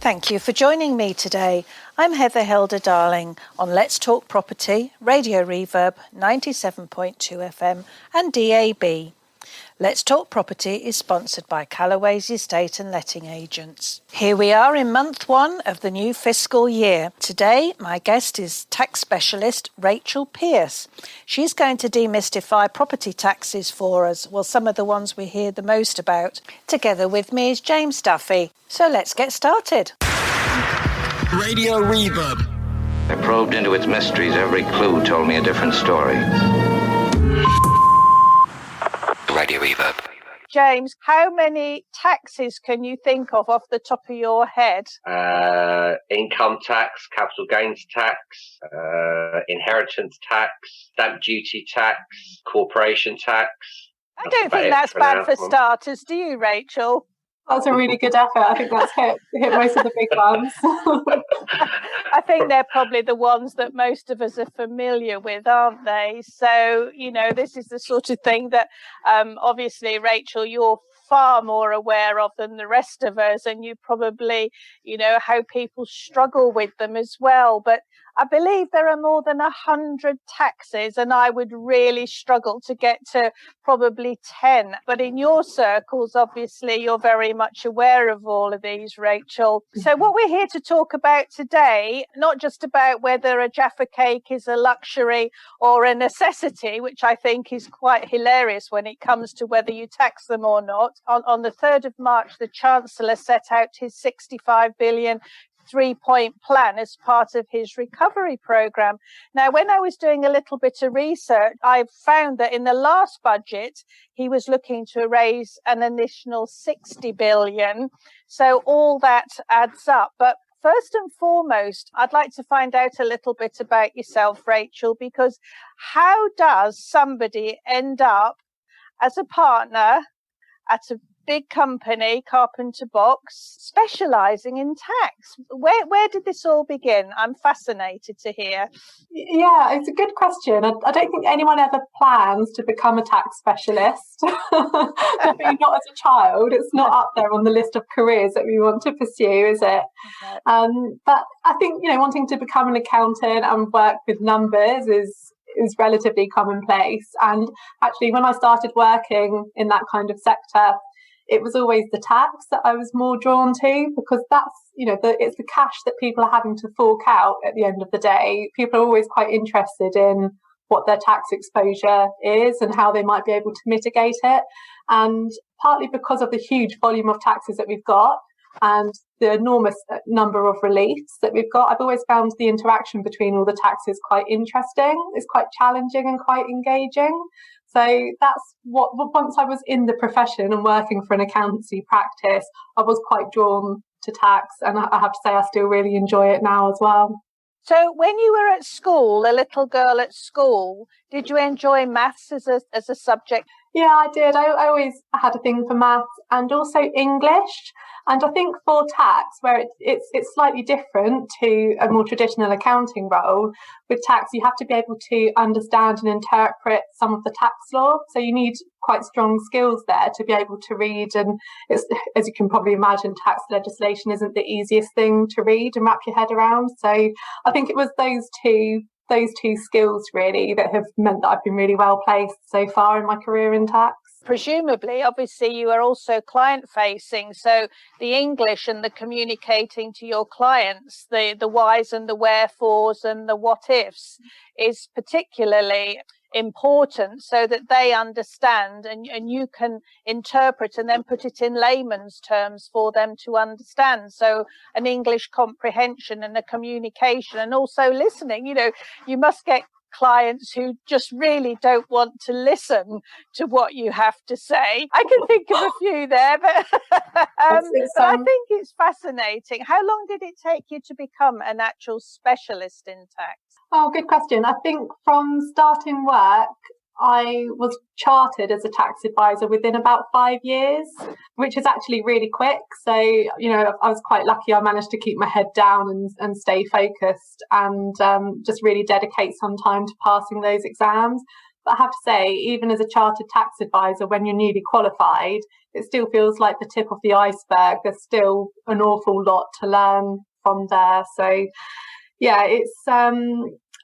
Thank you for joining me today. I'm Heather Helder Darling on Let's Talk Property, Radio Reverb 97.2 FM and DAB. Let's Talk Property is sponsored by Callaway's Estate and Letting Agents. Here we are in month 1 of the new fiscal year. Today, my guest is tax specialist Rachel Pearce. She's going to demystify property taxes for us, well, some of the ones we hear the most about. Together with me is James Duffy. So let's get started. Radio Reverb. I probed into its mysteries. Every clue told me a different story. Radio Reverb. James, how many taxes can you think of off the top of your head? Income tax, capital gains tax, inheritance tax, stamp duty tax, corporation tax. I don't think that's bad for starters, do you, Rachel? That's a really good effort. I think that's hit most of the big ones. I think they're probably the ones that most of us are familiar with, aren't they? So, this is the sort of thing that obviously, Rachel, you're far more aware of than the rest of us, and you probably, how people struggle with them as well. But I believe there are more than 100 taxes, and I would really struggle to get to probably 10. But in your circles, obviously, you're very much aware of all of these, Rachel. So what we're here to talk about today, not just about whether a Jaffa cake is a luxury or a necessity, which I think is quite hilarious when it comes to whether you tax them or not. On the 3rd of March, the Chancellor set out his 65 billion 3-point plan as part of his recovery programme. Now, when I was doing a little bit of research, I found that in the last budget, he was looking to raise an additional 60 billion. So all that adds up. But first and foremost, I'd like to find out a little bit about yourself, Rachel, because how does somebody end up as a partner at a big company, Carpenter Box, specialising in tax? Where did this all begin? I'm fascinated to hear. Yeah, it's a good question. I don't think anyone ever plans to become a tax specialist. Definitely not as a child. It's not up there on the list of careers that we want to pursue, is it? But I think, wanting to become an accountant and work with numbers is relatively commonplace. And actually, when I started working in that kind of sector, it was always the tax that I was more drawn to, because that's, it's the cash that people are having to fork out at the end of the day. People are always quite interested in what their tax exposure is and how they might be able to mitigate it. And partly because of the huge volume of taxes that we've got and the enormous number of reliefs that we've got, I've always found the interaction between all the taxes quite interesting. It's quite challenging and quite engaging. So that's what, once I was in the profession and working for an accountancy practice, I was quite drawn to tax, and I have to say I still really enjoy it now as well. So when you were at school, a little girl at school, did you enjoy maths as a subject? Yeah, I did. I always had a thing for maths and also English. And I think for tax, where it's slightly different to a more traditional accounting role, with tax, you have to be able to understand and interpret some of the tax law. So you need quite strong skills there to be able to read. And it's, as you can probably imagine, tax legislation isn't the easiest thing to read and wrap your head around. So I think it was those two skills really that have meant that I've been really well placed so far in my career in tax. Presumably, obviously, you are also client facing. So the English and the communicating to your clients, the whys and the wherefores and the what ifs is particularly important, so that they understand and you can interpret and then put it in layman's terms for them to understand. So an English comprehension and a communication, and also listening. You must get clients who just really don't want to listen to what you have to say. I can think of a few there, but I think it's fascinating. How long did it take you to become an actual specialist in tax? Oh, good question. I think from starting work, I was chartered as a tax advisor within about 5 years, which is actually really quick. So, I was quite lucky. I managed to keep my head down and stay focused and just really dedicate some time to passing those exams. But I have to say, even as a chartered tax advisor, when you're newly qualified, it still feels like the tip of the iceberg. There's still an awful lot to learn from there. So, yeah, it's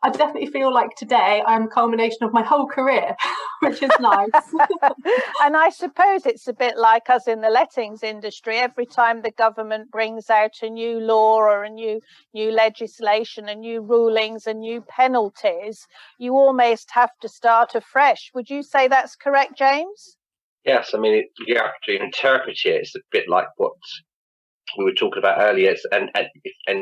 I definitely feel like today I'm a culmination of my whole career, which is nice. And I suppose it's a bit like us in the lettings industry. Every time the government brings out a new law or a new legislation and new rulings and new penalties, you almost have to start afresh. Would you say that's correct, James? Yes, I mean, you have to interpret it. It's a bit like what we were talking about earlier, and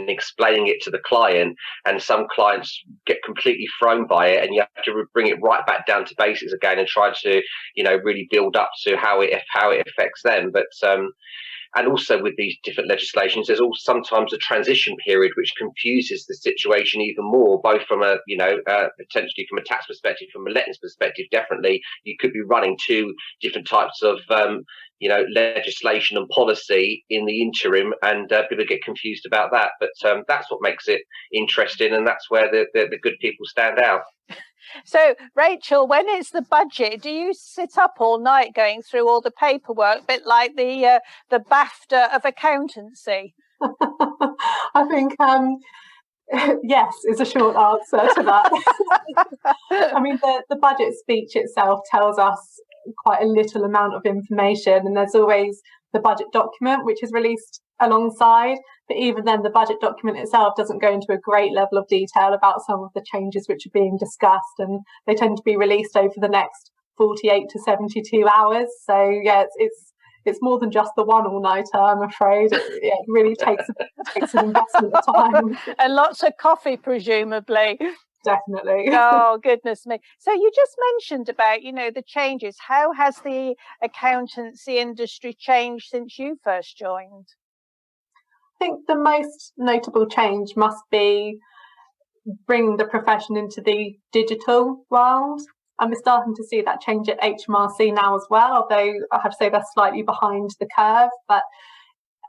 explaining it to the client, and some clients get completely thrown by it, and you have to bring it right back down to basics again and try to, really build up to how it affects them. But and also with these different legislations, there's also sometimes a transition period which confuses the situation even more, both from a, potentially from a tax perspective, from a lettings perspective. Definitely, you could be running two different types of, legislation and policy in the interim, and people get confused about that. But that's what makes it interesting, and that's where the good people stand out. So, Rachel, when it's the budget, do you sit up all night going through all the paperwork, a bit like the BAFTA of accountancy? I think yes is a short answer to that. I mean, the budget speech itself tells us quite a little amount of information, and there's always the budget document which is released alongside, but even then the budget document itself doesn't go into a great level of detail about some of the changes which are being discussed, and they tend to be released over the next 48 to 72 hours. So yeah, it's more than just the one all-nighter, I'm afraid. It really takes an investment of time. And lots of coffee, presumably. Definitely. Oh, goodness me. So you just mentioned about, the changes. How has the accountancy industry changed since you first joined? I think the most notable change must be bringing the profession into the digital world. And we're starting to see that change at HMRC now as well, although I have to say they're slightly behind the curve. But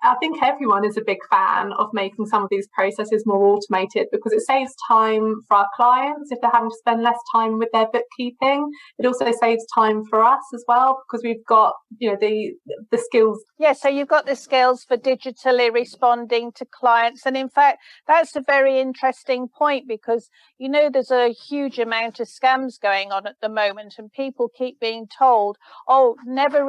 I think everyone is a big fan of making some of these processes more automated, because it saves time for our clients if they're having to spend less time with their bookkeeping. It also saves time for us as well, because we've got, the skills. Yeah, so you've got the skills for digitally responding to clients. And in fact, that's a very interesting point, because, there's a huge amount of scams going on at the moment, and people keep being told, oh, never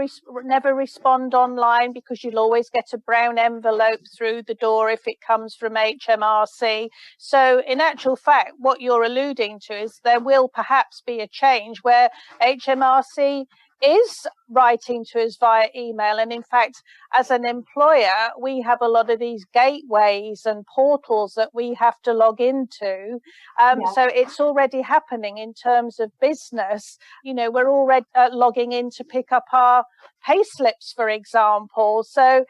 respond online because you'll always get a brown envelope through the door if it comes from HMRC. So in actual fact, what you're alluding to is there will perhaps be a change where HMRC is writing to us via email. And in fact, as an employer, we have a lot of these gateways and portals that we have to log into. So it's already happening in terms of business. We're already logging in to pick up our pay slips, for example. So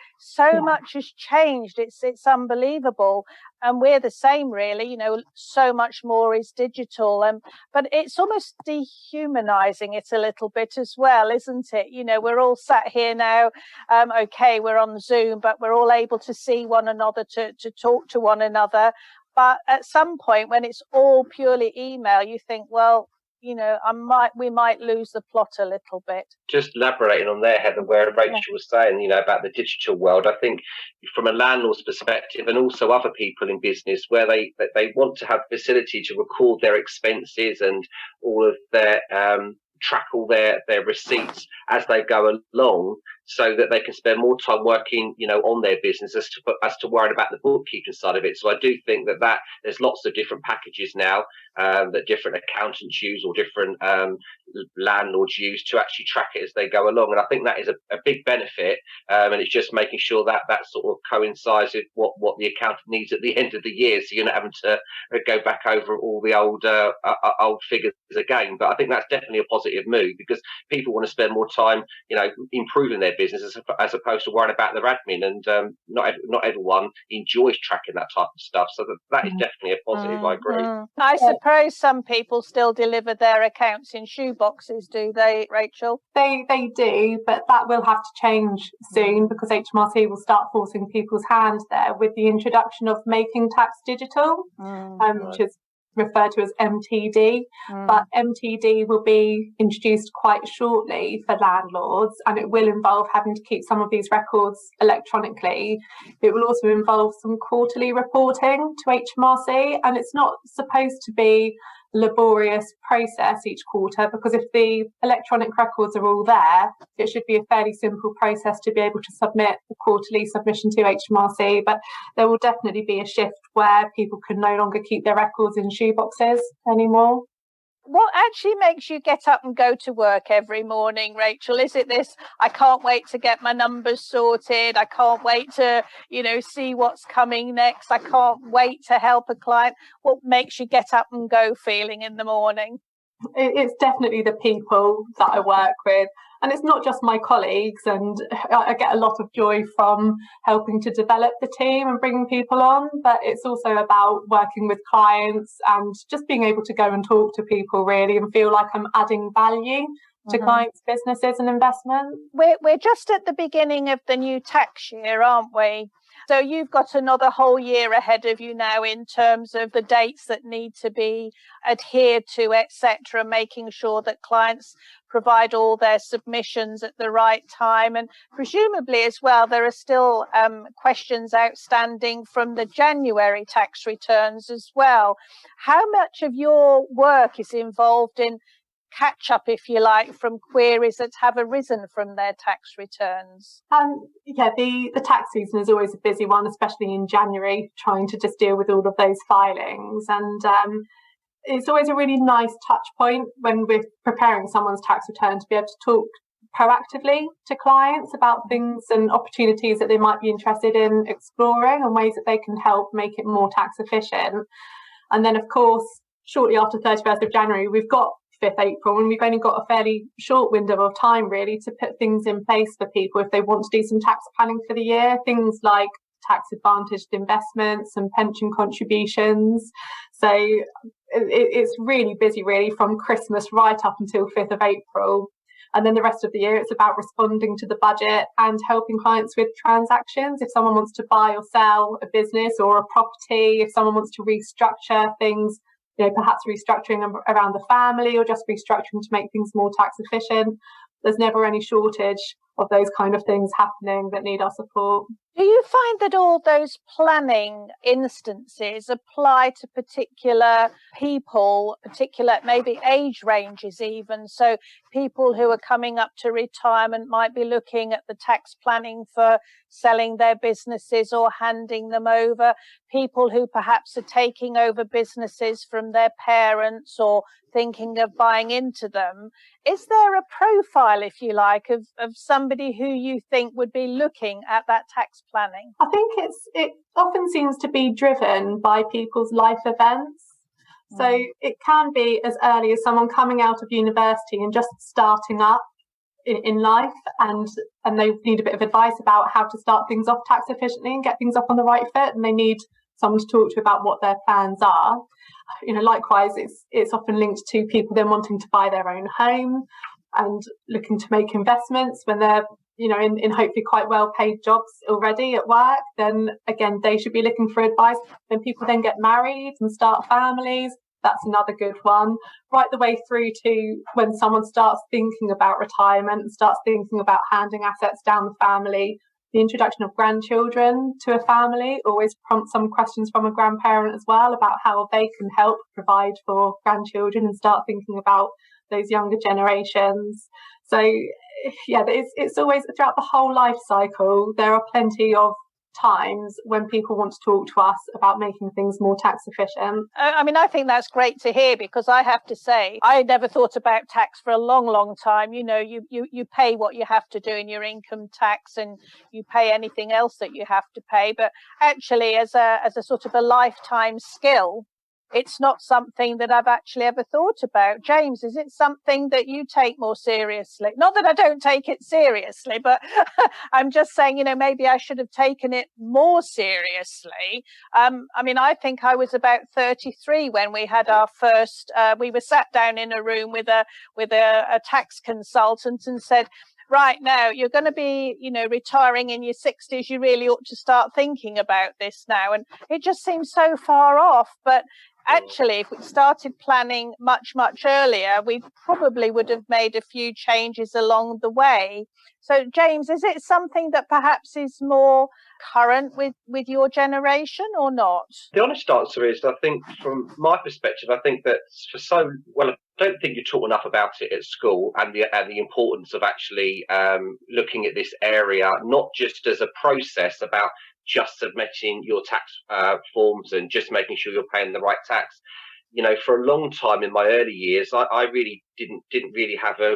much has changed. It's unbelievable. And we're the same, really. So much more is digital. But it's almost dehumanizing it a little bit as well, isn't it? We're all sat here now. Okay, we're on Zoom, but we're all able to see one another, to talk to one another. But at some point, when it's all purely email, you think, well, we might lose the plot a little bit. Just elaborating on there, Heather, where Rachel was saying, about the digital world, I think from a landlord's perspective, and also other people in business, where they want to have facility to record their expenses and all of their track all their receipts as they go along, so that they can spend more time working, on their business as to worrying about the bookkeeping side of it. So I do think that there's lots of different packages now that different accountants use, or different landlords use, to actually track it as they go along. And I think that is a big benefit. And it's just making sure that sort of coincides with what the accountant needs at the end of the year, so you're not having to go back over all the old figures again. But I think that's definitely a positive move, because people want to spend more time, improving their business as opposed to worrying about their admin. And not everyone enjoys tracking that type of stuff. So that is definitely a positive. I agree. I suppose some people still deliver their accounts in shoe boxes, do they, Rachel? They do, but that will have to change soon, because HMRC will start forcing people's hand there with the introduction of making tax digital, which is referred to as MTD, but MTD will be introduced quite shortly for landlords, and it will involve having to keep some of these records electronically. It will also involve some quarterly reporting to HMRC, and it's not supposed to be a laborious process each quarter, because if the electronic records are all there, it should be a fairly simple process to be able to submit the quarterly submission to HMRC. But there will definitely be a shift where people can no longer keep their records in shoeboxes anymore. What actually makes you get up and go to work every morning, Rachel? Is it this, I can't wait to get my numbers sorted, I can't wait to, see what's coming next, I can't wait to help a client? What makes you get up and go feeling in the morning? It's definitely the people that I work with, and it's not just my colleagues, and I get a lot of joy from helping to develop the team and bringing people on, but it's also about working with clients and just being able to go and talk to people really and feel like I'm adding value to clients' businesses and investments. We're just at the beginning of the new tax year, aren't we? So you've got another whole year ahead of you now in terms of the dates that need to be adhered to, etc., making sure that clients provide all their submissions at the right time. And presumably as well, there are still questions outstanding from the January tax returns as well. How much of your work is involved in catch up, if you like, from queries that have arisen from their tax returns? The tax season is always a busy one, especially in January, trying to just deal with all of those filings. And it's always a really nice touch point when we're preparing someone's tax return to be able to talk proactively to clients about things and opportunities that they might be interested in exploring and ways that they can help make it more tax efficient. And then, of course, shortly after 31st of January, we've got 5th April, and we've only got a fairly short window of time really to put things in place for people if they want to do some tax planning for the year, things like tax advantaged investments and pension contributions. So it's really busy really from Christmas right up until 5th of April. And then the rest of the year, it's about responding to the budget and helping clients with transactions. If someone wants to buy or sell a business or a property, if someone wants to restructure things, perhaps restructuring around the family or just restructuring to make things more tax efficient. There's never any shortage of those kind of things happening that need our support. Do you find that all those planning instances apply to particular people, particular maybe age ranges even? So people who are coming up to retirement might be looking at the tax planning for selling their businesses or handing them over. People who perhaps are taking over businesses from their parents or thinking of buying into them. Is there a profile, if you like, of somebody who you think would be looking at that tax planning? I think it often seems to be driven by people's life events. So it can be as early as someone coming out of university and just starting up in life, and they need a bit of advice about how to start things off tax efficiently and get things up on the right foot, and they need someone to talk to about what their plans are. Likewise, it's often linked to people then wanting to buy their own home and looking to make investments when they're in hopefully quite well paid jobs already at work. Then again, they should be looking for advice. When people then get married and start families, that's another good one. Right the way through to when someone starts thinking about retirement and starts thinking about handing assets down the family. The introduction of grandchildren to a family always prompts some questions from a grandparent as well about how they can help provide for grandchildren and start thinking about those younger generations. So it's always throughout the whole life cycle. There are plenty of times when people want to talk to us about making things more tax efficient. I think that's great to hear, because I have to say I never thought about tax for a long time. You pay what you have to do in your income tax, and you pay anything else that you have to pay, but actually as a sort of a lifetime skill, it's not something that I've actually ever thought about. James, is it something that you take more seriously? Not that I don't take it seriously, but I'm just saying, maybe I should have taken it more seriously. I think I was about 33 when we had our first, we were sat down in a room with a tax consultant and said, right, now you're going to be, retiring in your 60s. You really ought to start thinking about this now. And it just seems so far off. But actually, if we started planning much, much earlier, we probably would have made a few changes along the way. So, James, is it something that perhaps is more current with your generation or not? The honest answer is, I think, from my perspective, I think that I don't think you're taught enough about it at school, and the importance of actually looking at this area, not just as a process about just submitting your tax forms and just making sure you're paying the right tax. You know, for a long time in my early years, I really didn't really have a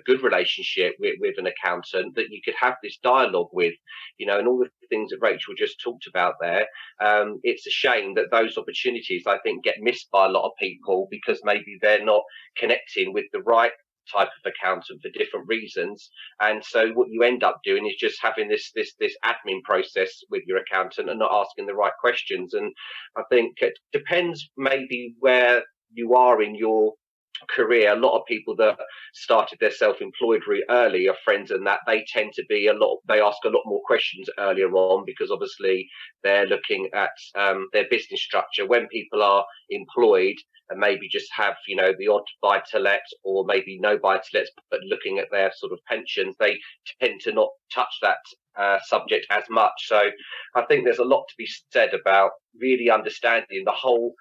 good relationship with an accountant that you could have this dialogue with, you know, and all the things that Rachel just talked about there. It's a shame that those opportunities, I think, get missed by a lot of people because maybe they're not connecting with the right type of accountant for different reasons, and so what you end up doing is just having this admin process with your accountant and not asking the right questions. And I think it depends maybe where you are in your career. A lot of people that started their self-employed route early are friends, and that they tend to be they ask a lot more questions earlier on because obviously they're looking at their business structure. When people are employed and maybe just have, you know, the odd buy-to-let or maybe no buy-to-lets, but looking at their sort of pensions, they tend to not touch that subject as much. So I think there's a lot to be said about really understanding the whole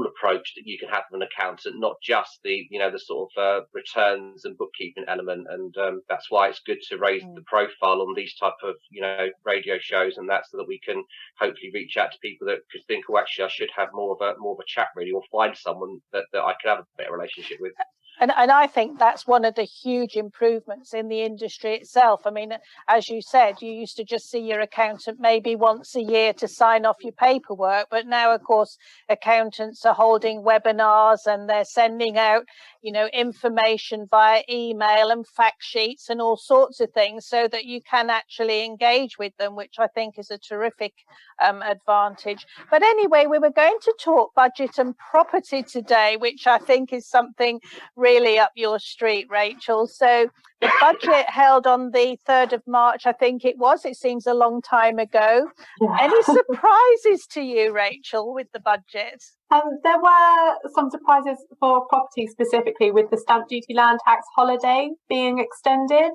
approach that you can have with an accountant, not just the sort of returns and bookkeeping element. And that's why it's good to raise the profile on these type of, you know, radio shows and that, so that we can hopefully reach out to people that could think, oh, actually I should have more of a chat really, or find someone that I could have a better relationship with. And I think that's one of the huge improvements in the industry itself. I mean, as you said, you used to just see your accountant maybe once a year to sign off your paperwork. But now, of course, accountants are holding webinars and they're sending out, you know, information via email and fact sheets and all sorts of things so that you can actually engage with them, which I think is a terrific advantage. But anyway, we were going to talk budget and property today, which I think is something really up your street, Rachel. So the budget held on the 3rd of March, I think it was. It seems a long time ago. Yeah. Any surprises to you, Rachel, with the budget? There were some surprises for property specifically, with the stamp duty land tax holiday being extended.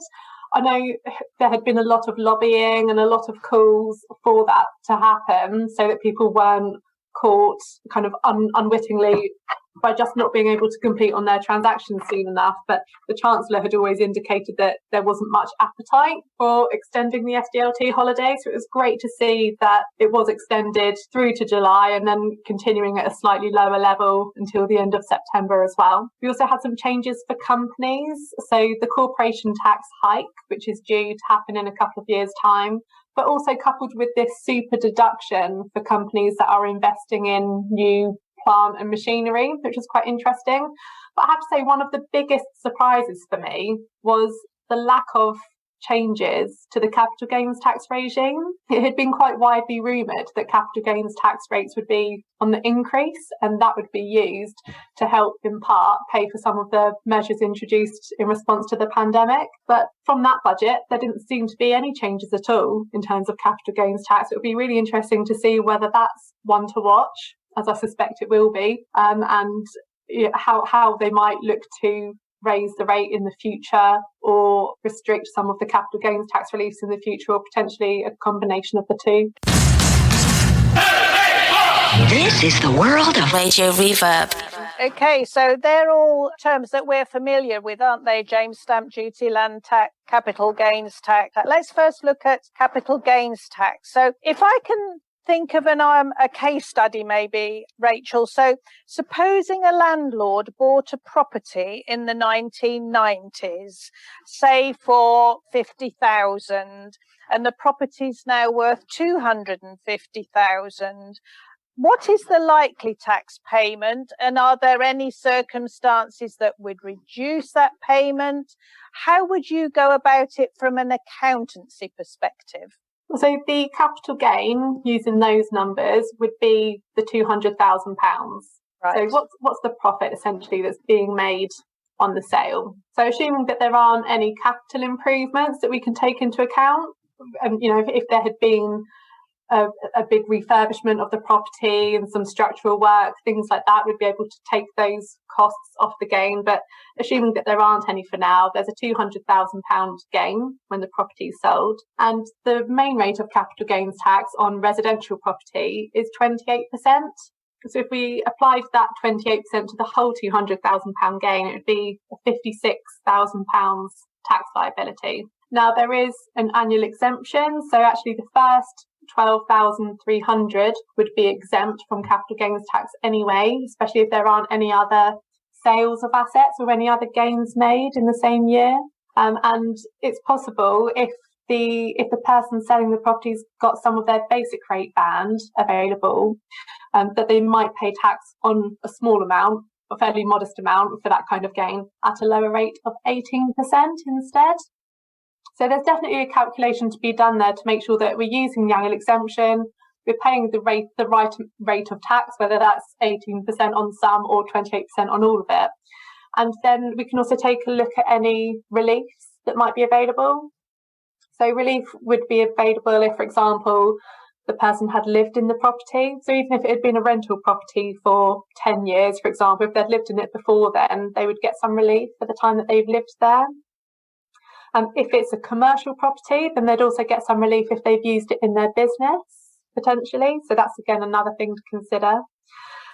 I know there had been a lot of lobbying and a lot of calls for that to happen so that people weren't caught kind of unwittingly by just not being able to complete on their transactions soon enough. But the Chancellor had always indicated that there wasn't much appetite for extending the SDLT holiday. So it was great to see that it was extended through to July and then continuing at a slightly lower level until the end of September as well. We also had some changes for companies. So the corporation tax hike, which is due to happen in a couple of years' time, but also coupled with this super deduction for companies that are investing in new plant and machinery, which was quite interesting. But I have to say, one of the biggest surprises for me was the lack of changes to the capital gains tax regime. It had been quite widely rumoured that capital gains tax rates would be on the increase, and that would be used to help in part pay for some of the measures introduced in response to the pandemic. But from that budget, there didn't seem to be any changes at all in terms of capital gains tax. It would be really interesting to see whether that's one to watch, as I suspect it will be, and how they might look to raise the rate in the future or restrict some of the capital gains tax reliefs in the future, or potentially a combination of the two. This is the world of Radio Reverb. Okay, so they're all terms that we're familiar with, aren't they, James? Stamp duty, land tax, capital gains tax. Let's first look at capital gains tax. So if I can think of a case study maybe, Rachel. So supposing a landlord bought a property in the 1990s, say for 50,000, and the property's now worth 250,000. What is the likely tax payment, and are there any circumstances that would reduce that payment? How would you go about it from an accountancy perspective? So the capital gain using those numbers would be the £200,000. Right. So what's the profit essentially that's being made on the sale? So assuming that there aren't any capital improvements that we can take into account, and if there had been a big refurbishment of the property and some structural work, things like that, would be able to take those costs off the gain. But assuming that there aren't any for now, there's a £200,000 gain when the property is sold. And the main rate of capital gains tax on residential property is 28%. So if we applied that 28% to the whole £200,000 gain, it would be a £56,000 tax liability. Now, there is an annual exemption. So actually the first 12,300 would be exempt from capital gains tax anyway, especially if there aren't any other sales of assets or any other gains made in the same year. And it's possible if the person selling the property's got some of their basic rate band available, that they might pay tax on a small amount, a fairly modest amount for that kind of gain at a lower rate of 18% instead. So there's definitely a calculation to be done there to make sure that we're using the annual exemption, we're paying the right rate of tax, whether that's 18% on some or 28% on all of it. And then we can also take a look at any reliefs that might be available. So relief would be available if, for example, the person had lived in the property. So even if it had been a rental property for 10 years, for example, if they'd lived in it before then, they would get some relief for the time that they've lived there. If it's a commercial property, then they'd also get some relief if they've used it in their business, potentially. So that's, again, another thing to consider.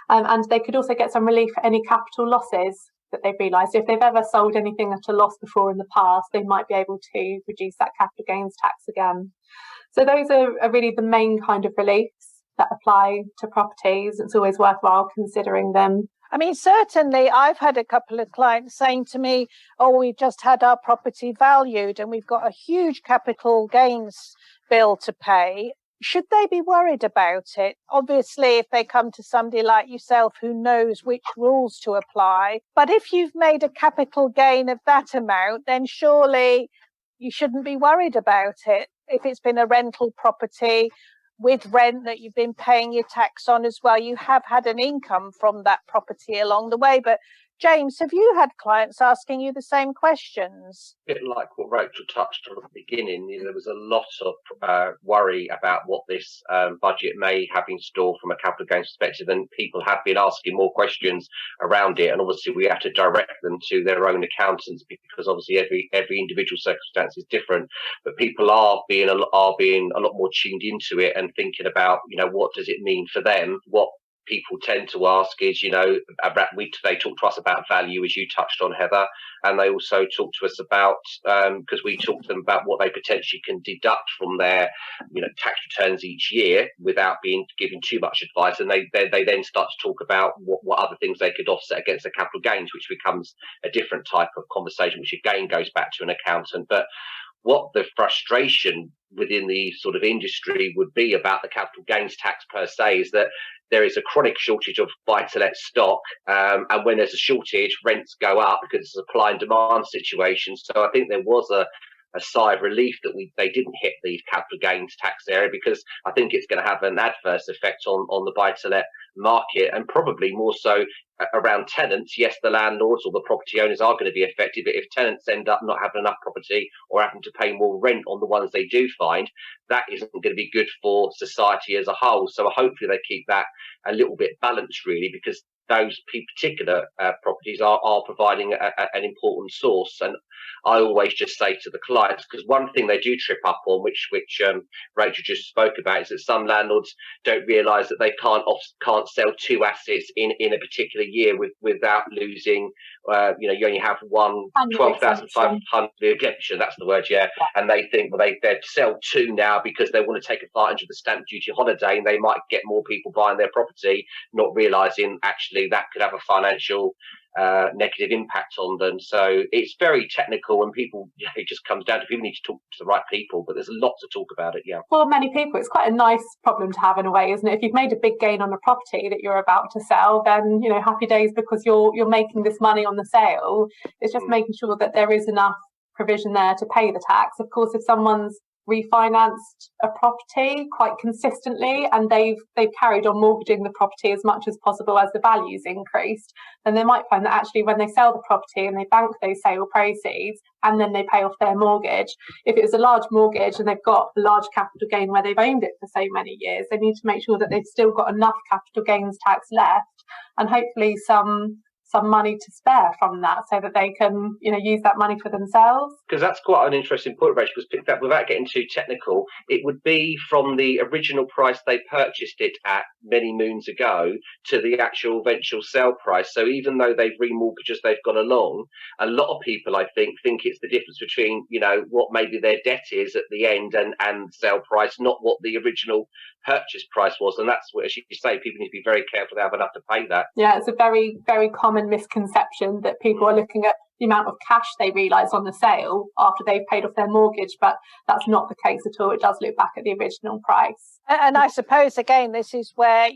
And they could also get some relief for any capital losses that they've realised. If they've ever sold anything at a loss before in the past, they might be able to reduce that capital gains tax again. So those are really the main kind of reliefs that apply to properties. It's always worthwhile considering them. I mean, certainly I've had a couple of clients saying to me, oh, we've just had our property valued and we've got a huge capital gains bill to pay. Should they be worried about it? Obviously, if they come to somebody like yourself who knows which rules to apply. But if you've made a capital gain of that amount, then surely you shouldn't be worried about it. If it's been a rental property with rent that you've been paying your tax on as well, you have had an income from that property along the way. But James, have you had clients asking you the same questions? A bit like what Rachel touched on at the beginning, there was a lot of worry about what this budget may have in store from a capital gains perspective, and people have been asking more questions around it. And obviously, we have to direct them to their own accountants because obviously every individual circumstance is different. But people are being a lot more tuned into it and thinking about, what does it mean for them? What people tend to ask is, they talk to us about value, as you touched on, Heather, and they also talk to us about, because we talk to them about what they potentially can deduct from their, tax returns each year without being given too much advice, and they then start to talk about what other things they could offset against their capital gains, which becomes a different type of conversation, which again goes back to an accountant. But what the frustration within the sort of industry would be about the capital gains tax per se is that there is a chronic shortage of buy-to-let stock, and when there's a shortage, rents go up because it's a supply and demand situation. So I think there was a sigh of relief that they didn't hit the capital gains tax area, because I think it's going to have an adverse effect on the buy-to-let market, and probably more so around tenants. Yes, the landlords or the property owners are going to be affected, but if tenants end up not having enough property or having to pay more rent on the ones they do find, that isn't going to be good for society as a whole. So hopefully they keep that a little bit balanced, really, because those particular properties are providing an important source. And I always just say to the clients, because one thing they do trip up on, which Rachel just spoke about, is that some landlords don't realise that they can't sell two assets in a particular year without losing. You only have one 12,500 exemption. That's the word, yeah. And they think, well, they'd sell two now because they want to take advantage of the stamp duty holiday, and they might get more people buying their property, not realising actually that could have a financial negative impact on them. So it's very technical, and people, it just comes down to people need to talk to the right people, but there's a lot to talk about it. Yeah. For many people, it's quite a nice problem to have in a way, isn't it? If you've made a big gain on a property that you're about to sell, then, happy days, because you're making this money on the sale. It's just making sure that there is enough provision there to pay the tax. Of course, if someone's refinanced a property quite consistently, and they've carried on mortgaging the property as much as possible as the value's increased, then they might find that actually when they sell the property and they bank those sale proceeds and then they pay off their mortgage, if it was a large mortgage and they've got a large capital gain where they've owned it for so many years, they need to make sure that they've still got enough capital gains tax left, and hopefully some money to spare from that, so that they can, use that money for themselves. Because that's quite an interesting point, Rachel, was picked up. Without getting too technical, it would be from the original price they purchased it at many moons ago to the actual eventual sale price. So even though they've remortgaged as they've gone along, a lot of people, I think it's the difference between, what maybe their debt is at the end and sale price, not what the original purchase price was. And that's what, as you say, people need to be very careful they have enough to pay that. Yeah, it's a very, very common misconception that people are looking at the amount of cash they realise on the sale after they've paid off their mortgage, but that's not the case at all. It does look back at the original price. And I suppose, again, this is where,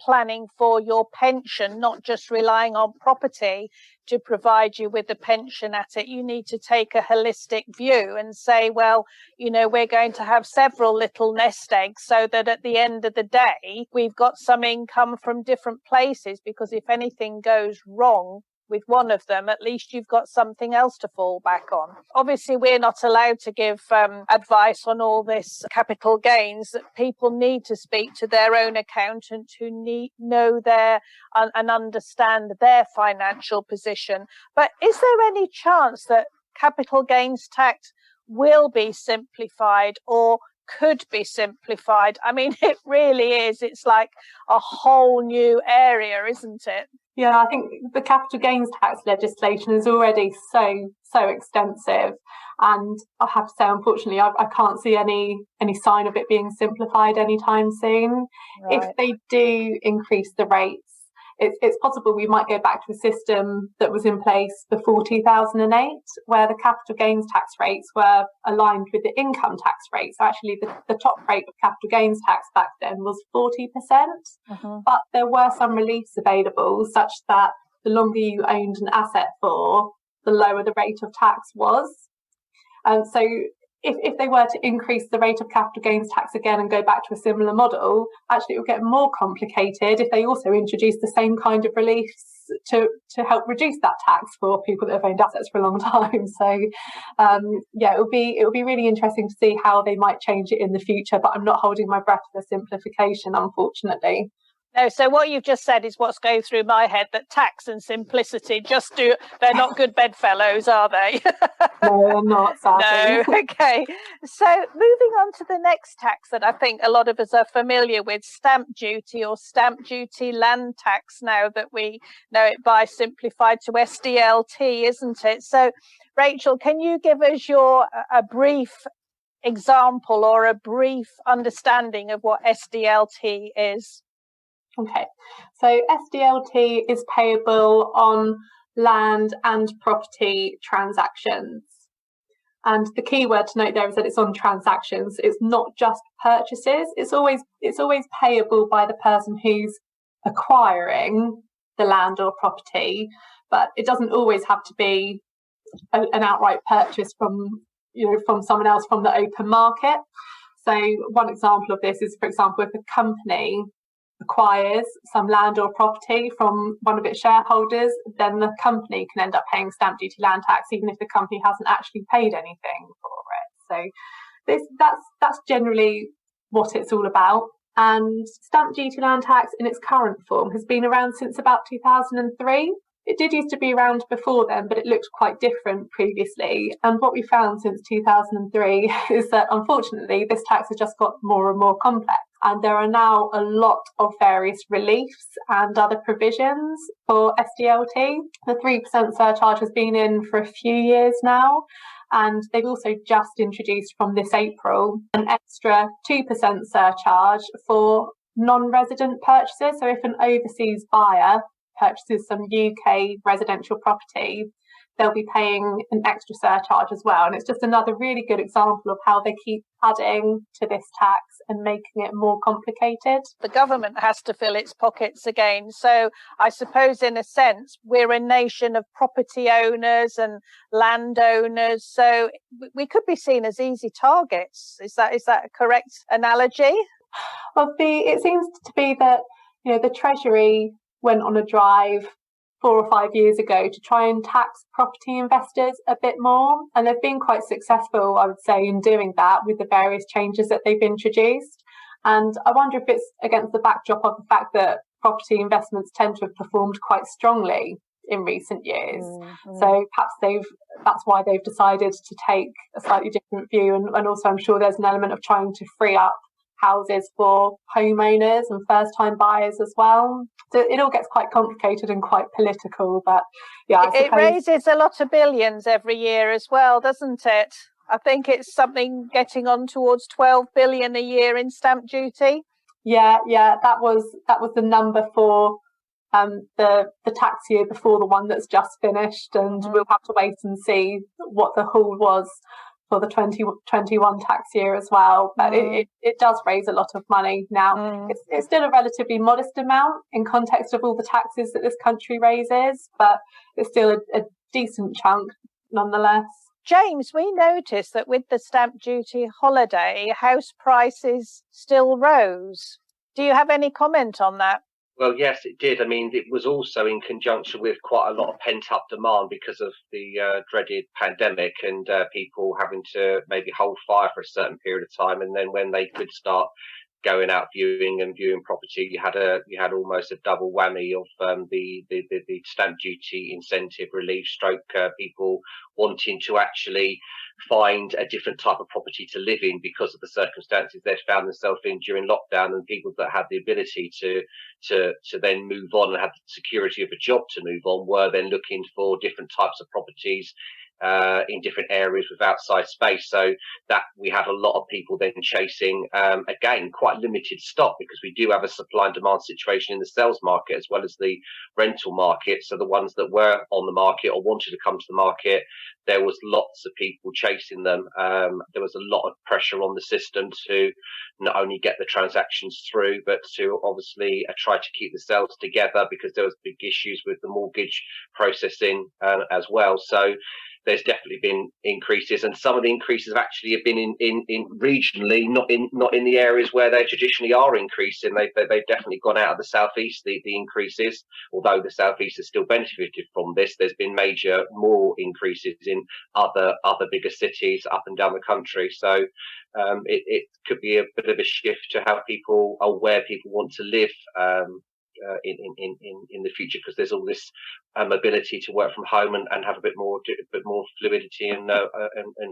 planning for your pension, not just relying on property to provide you with the pension at it. You need to take a holistic view and say, well, we're going to have several little nest eggs so that at the end of the day, we've got some income from different places, because if anything goes wrong with one of them, at least you've got something else to fall back on. Obviously, we're not allowed to give advice on all this capital gains. That people need to speak to their own accountant who know and understand their financial position. But is there any chance that capital gains tax will be simplified or could be simplified? I mean, it really is. It's like a whole new area, isn't it? Yeah, I think the capital gains tax legislation is already so extensive, and I have to say, unfortunately, I can't see any sign of it being simplified anytime soon. Right. If they do increase the rates, it's possible we might go back to a system that was in place before 2008, where the capital gains tax rates were aligned with the income tax rate. So actually the top rate of capital gains tax back then was 40%, but there were some reliefs available such that the longer you owned an asset for, the lower the rate of tax was. So if they were to increase the rate of capital gains tax again and go back to a similar model, actually it would get more complicated if they also introduce the same kind of reliefs to help reduce that tax for people that have owned assets for a long time. So it will be really interesting to see how they might change it in the future, but I'm not holding my breath for simplification, unfortunately. No, so what you've just said is what's going through my head, that tax and simplicity they're not good bedfellows, are they? No, they're not, sadly. No, okay. So moving on to the next tax that I think a lot of us are familiar with, stamp duty or stamp duty land tax, now that we know it by simplified to SDLT, isn't it? So, Rachel, can you give us a brief example or a brief understanding of what SDLT is? Okay, so SDLT is payable on land and property transactions. And the key word to note there is that it's on transactions. It's not just purchases. It's always payable by the person who's acquiring the land or property, but it doesn't always have to be an outright purchase from someone else from the open market. So one example of this is, for example, if a company acquires some land or property from one of its shareholders, then the company can end up paying stamp duty land tax even if the company hasn't actually paid anything for it. So that's generally what it's all about. And stamp duty land tax in its current form has been around since about 2003. It did used to be around before then, but it looked quite different previously. And what we found since 2003 is that, unfortunately, this tax has just got more and more complex. And there are now a lot of various reliefs and other provisions for SDLT. The 3% surcharge has been in for a few years now. And they've also just introduced from this April an extra 2% surcharge for non-resident purchases. So if an overseas buyer purchases some UK residential property, they'll be paying an extra surcharge as well. And it's just another really good example of how they keep adding to this tax and making it more complicated. The government has to fill its pockets again. So I suppose in a sense, we're a nation of property owners and landowners. So we could be seen as easy targets. Is that a correct analogy? Well, it seems to be that, the Treasury went on a drive 4 or 5 years ago to try and tax property investors a bit more. And they've been quite successful, I would say, in doing that with the various changes that they've introduced. And I wonder if it's against the backdrop of the fact that property investments tend to have performed quite strongly in recent years. Mm-hmm. So perhaps that's why they've decided to take a slightly different view. And also I'm sure there's an element of trying to free up houses for homeowners and first-time buyers as well. So it all gets quite complicated and quite political, but yeah, it raises a lot of billions every year as well, doesn't it? I think it's something getting on towards 12 billion a year in stamp duty. Yeah, that was the number for the tax year before the one that's just finished, and we'll have to wait and see what the haul was for the 2021 tax year as well. But it does raise a lot of money now. It's still a relatively modest amount in context of all the taxes that this country raises, but it's still a decent chunk nonetheless. James, we noticed that with the stamp duty holiday, house prices still rose. Do you have any comment on that? Well, yes, it did. I mean, it was also in conjunction with quite a lot of pent-up demand because of the dreaded pandemic and people having to maybe hold fire for a certain period of time. And then when they could start going out viewing property, you had almost a double whammy of the stamp duty incentive relief stroke people wanting to actually find a different type of property to live in because of the circumstances they'd found themselves in during lockdown, and people that had the ability to then move on and have the security of a job to move on were then looking for different types of properties in different areas with outside space. So that we had a lot of people then chasing, again, quite limited stock, because we do have a supply and demand situation in the sales market as well as the rental market. So the ones that were on the market or wanted to come to the market, there was lots of people chasing them. There was a lot of pressure on the system to not only get the transactions through, but to obviously try to keep the sales together, because there was big issues with the mortgage processing as well. So there's definitely been increases, and some of the increases actually have been in regionally, not in the areas where they traditionally are increasing. They've definitely gone out of the southeast, the increases, although the southeast has still benefited from this. There's been more increases in other bigger cities up and down the country. So it could be a bit of a shift to how people are, where people want to live in the future, because there's all this ability to work from home and have a bit more fluidity and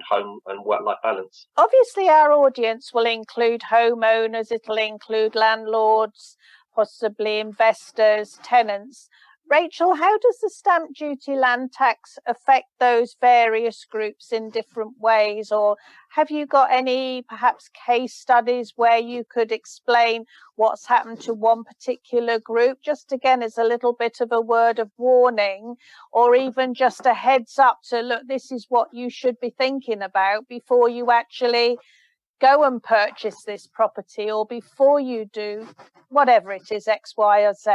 home and work-life balance. Obviously, our audience will include homeowners, it'll include landlords, possibly investors, tenants. Rachel, how does the stamp duty land tax affect those various groups in different ways? Or have you got any perhaps case studies where you could explain what's happened to one particular group, just again as a little bit of a word of warning, or even just a heads up to, look, this is what you should be thinking about before you actually go and purchase this property, or before you do whatever it is, X, Y, or Z?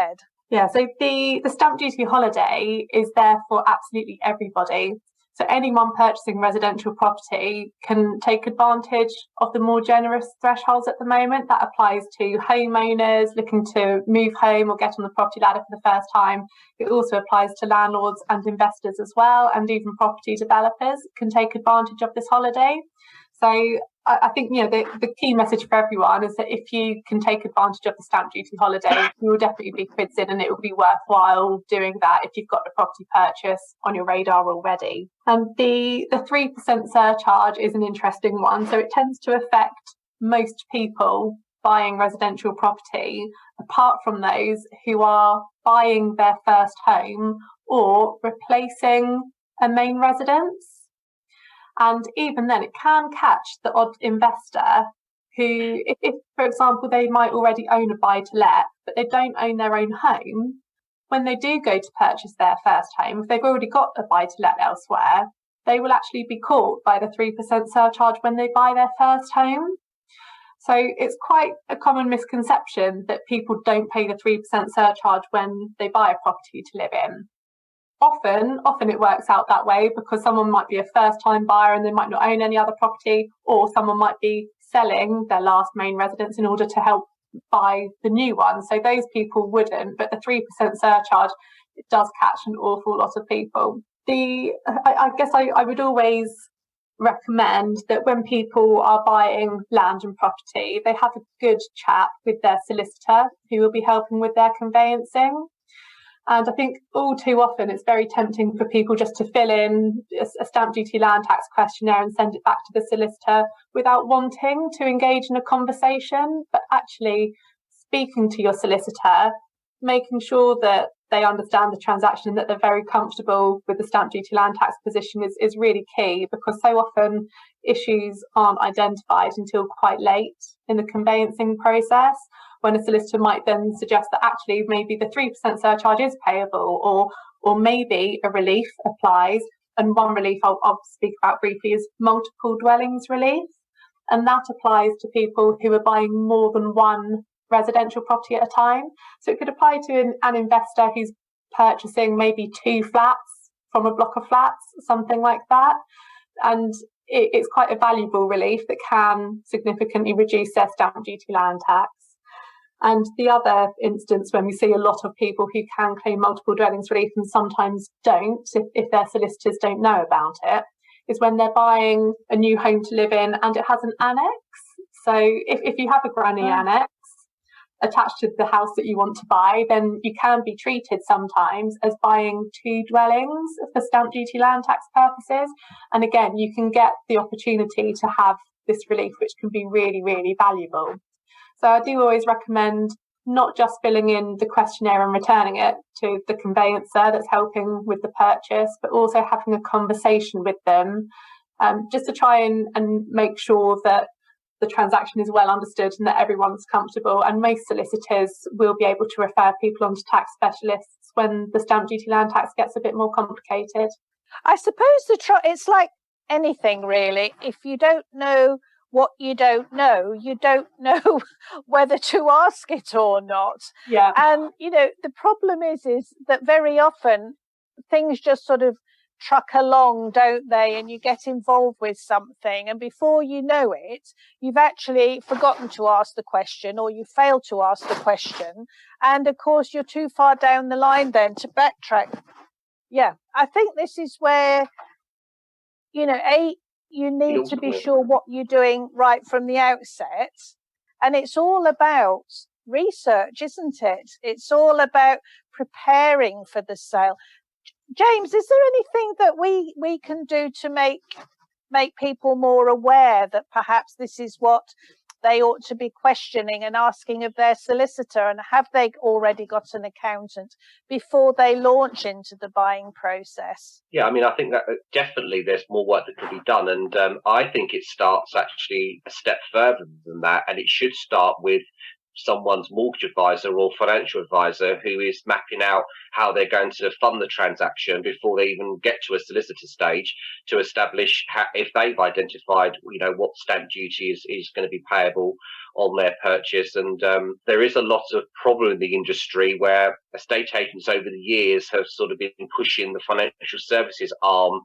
Yeah, so the stamp duty holiday is there for absolutely everybody. So anyone purchasing residential property can take advantage of the more generous thresholds at the moment. That applies to homeowners looking to move home or get on the property ladder for the first time. It also applies to landlords and investors as well, and even property developers can take advantage of this holiday. So I think, the key message for everyone is that if you can take advantage of the stamp duty holiday, you will definitely be quids in, and it will be worthwhile doing that if you've got the property purchase on your radar already. And the 3% surcharge is an interesting one. So it tends to affect most people buying residential property, apart from those who are buying their first home or replacing a main residence. And even then, it can catch the odd investor who, if, for example, they might already own a buy-to-let, but they don't own their own home, when they do go to purchase their first home, if they've already got a buy-to-let elsewhere, they will actually be caught by the 3% surcharge when they buy their first home. So it's quite a common misconception that people don't pay the 3% surcharge when they buy a property to live in. Often it works out that way because someone might be a first-time buyer and they might not own any other property, or someone might be selling their last main residence in order to help buy the new one. So those people wouldn't, but the 3% surcharge, it does catch an awful lot of people. I guess I would always recommend that when people are buying land and property, they have a good chat with their solicitor who will be helping with their conveyancing. And I think all too often it's very tempting for people just to fill in a stamp duty land tax questionnaire and send it back to the solicitor without wanting to engage in a conversation. But actually speaking to your solicitor, making sure that they understand the transaction and that they're very comfortable with the stamp duty land tax position is really key, because so often issues aren't identified until quite late in the conveyancing process, when a solicitor might then suggest that actually maybe the 3% surcharge is payable, or maybe a relief applies. And one relief I'll speak about briefly is multiple dwellings relief. And that applies to people who are buying more than one residential property at a time. So it could apply to an investor who's purchasing maybe 2 flats from a block of flats, something like that. And it's quite a valuable relief that can significantly reduce their stamp duty land tax. And the other instance when we see a lot of people who can claim multiple dwellings relief and sometimes don't, if their solicitors don't know about it, is when they're buying a new home to live in and it has an annex. So if you have a granny annex attached to the house that you want to buy, then you can be treated sometimes as buying 2 dwellings for stamp duty land tax purposes. And again, you can get the opportunity to have this relief, which can be really, really valuable. So I do always recommend not just filling in the questionnaire and returning it to the conveyancer that's helping with the purchase, but also having a conversation with them, just to try and make sure that the transaction is well understood and that everyone's comfortable. And most solicitors will be able to refer people on to tax specialists when the stamp duty land tax gets a bit more complicated. I suppose it's like anything really. If you don't know what you don't know whether to ask it or not. Yeah. And the problem is that very often things just sort of truck along, don't they? And you get involved with something, and before you know it, you've actually forgotten to ask the question, or you failed to ask the question, and of course you're too far down the line then to backtrack. Yeah, I think this is where you need to be sure what you're doing right from the outset. And it's all about research, isn't it? It's all about preparing for the sale. James, is there anything that we can do to make people more aware that perhaps this is what they ought to be questioning and asking of their solicitor? And have they already got an accountant before they launch into the buying process? Yeah, I mean, I think that definitely there's more work that can be done. And I think it starts actually a step further than that. And it should start with someone's mortgage advisor or financial advisor who is mapping out how they're going to fund the transaction before they even get to a solicitor stage, to establish if they've identified what stamp duty is going to be payable on their purchase. And there is a lot of problem in the industry where estate agents over the years have sort of been pushing the financial services arm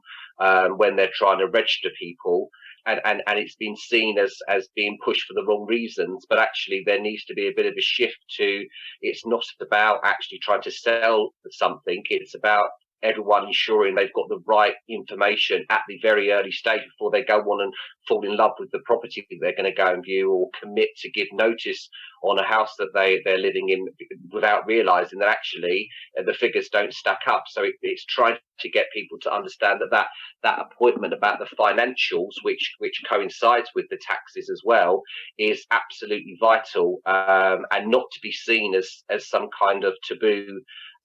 when they're trying to register people. And it's been seen as being pushed for the wrong reasons. But actually, there needs to be a bit of a shift to, it's not about actually trying to sell something. It's about everyone ensuring they've got the right information at the very early stage before they go on and fall in love with the property they're going to go and view, or commit to give notice on a house that they're living in without realizing that actually the figures don't stack up. So it's trying to get people to understand that appointment about the financials, which coincides with the taxes as well, is absolutely vital, and not to be seen as some kind of taboo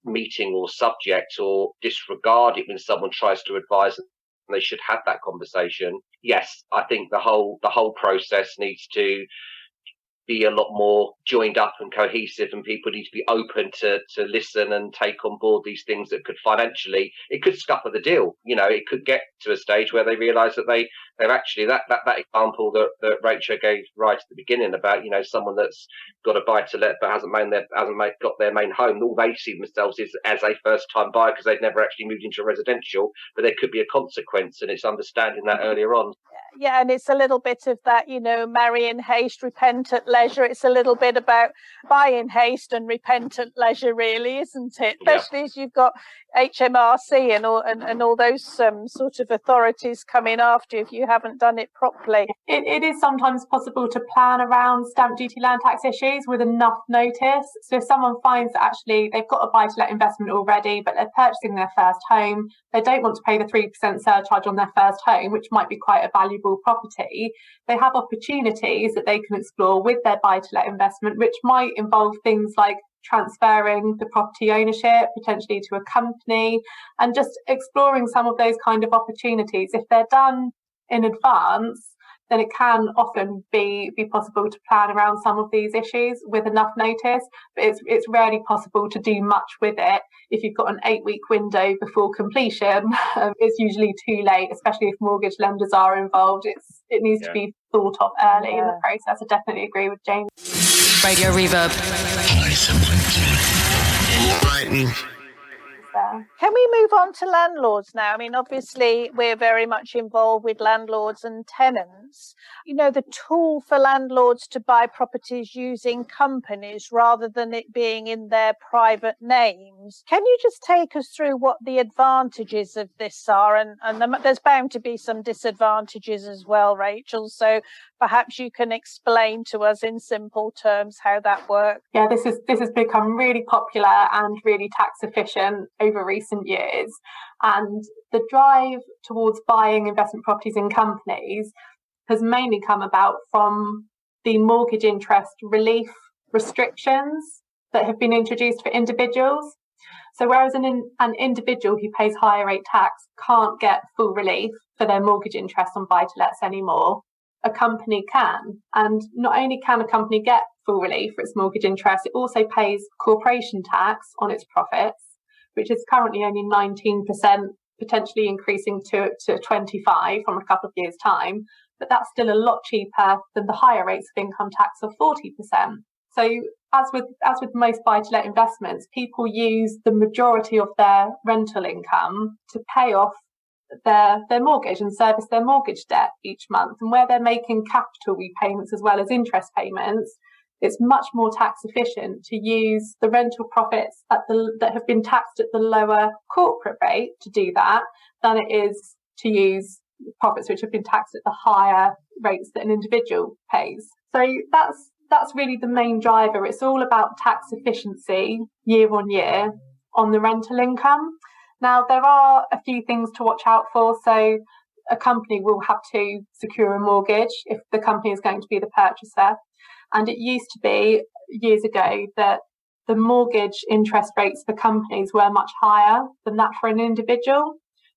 meeting or subject, or disregard it when someone tries to advise them. They should have that conversation. Yes, I think the whole process needs to be a lot more joined up and cohesive, and people need to be open to listen and take on board these things that could financially, it could scupper the deal. It could get to a stage where they realise that they've actually, that example that Rachel gave right at the beginning about, someone that's got a buy to let but hasn't got their main home, all they see themselves is as a first time buyer because they've never actually moved into a residential, but there could be a consequence, and it's understanding that earlier on. Yeah, and it's a little bit of that, marry in haste, repent at leisure. It's a little bit about buy in haste and repent at leisure, really, isn't it? Especially as you've got HMRC and all those sort of authorities coming after you if you haven't done it properly. It is sometimes possible to plan around stamp duty land tax issues with enough notice. So if someone finds that actually they've got a buy-to-let investment already, but they're purchasing their first home, they don't want to pay the 3% surcharge on their first home, which might be quite a valuable property, they have opportunities that they can explore with their buy-to-let investment, which might involve things like transferring the property ownership potentially to a company, and just exploring some of those kind of opportunities. If they're done in advance, then it can often be possible to plan around some of these issues with enough notice, but it's rarely possible to do much with it. If you've got an 8-week window before completion, it's usually too late, especially if mortgage lenders are involved. It needs to be thought of early in the process. I definitely agree with James. Radio Reverb. Can we move on to landlords now? I mean, obviously, we're very much involved with landlords and tenants. The tool for landlords to buy properties using companies rather than it being in their private names. Can you just take us through what the advantages of this are? And there's bound to be some disadvantages as well, Rachel. So perhaps you can explain to us in simple terms how that works. Yeah, this has become really popular and really tax efficient over recent years. And the drive towards buying investment properties in companies has mainly come about from the mortgage interest relief restrictions that have been introduced for individuals. So whereas an individual who pays higher rate tax can't get full relief for their mortgage interest on buy-to-lets anymore, a company can. And not only can a company get full relief for its mortgage interest, it also pays corporation tax on its profits, which is currently only 19%, potentially increasing to 25% from a couple of years' time. But that's still a lot cheaper than the higher rates of income tax of 40%. So as with most buy-to-let investments, people use the majority of their rental income to pay off their mortgage and service their mortgage debt each month. And where they're making capital repayments as well as interest payments, it's much more tax efficient to use the rental profits that have been taxed at the lower corporate rate to do that than it is to use profits which have been taxed at the higher rates that an individual pays. So that's really the main driver. It's all about tax efficiency year on year on the rental income. Now, there are a few things to watch out for. So a company will have to secure a mortgage if the company is going to be the purchaser. And it used to be years ago that the mortgage interest rates for companies were much higher than that for an individual.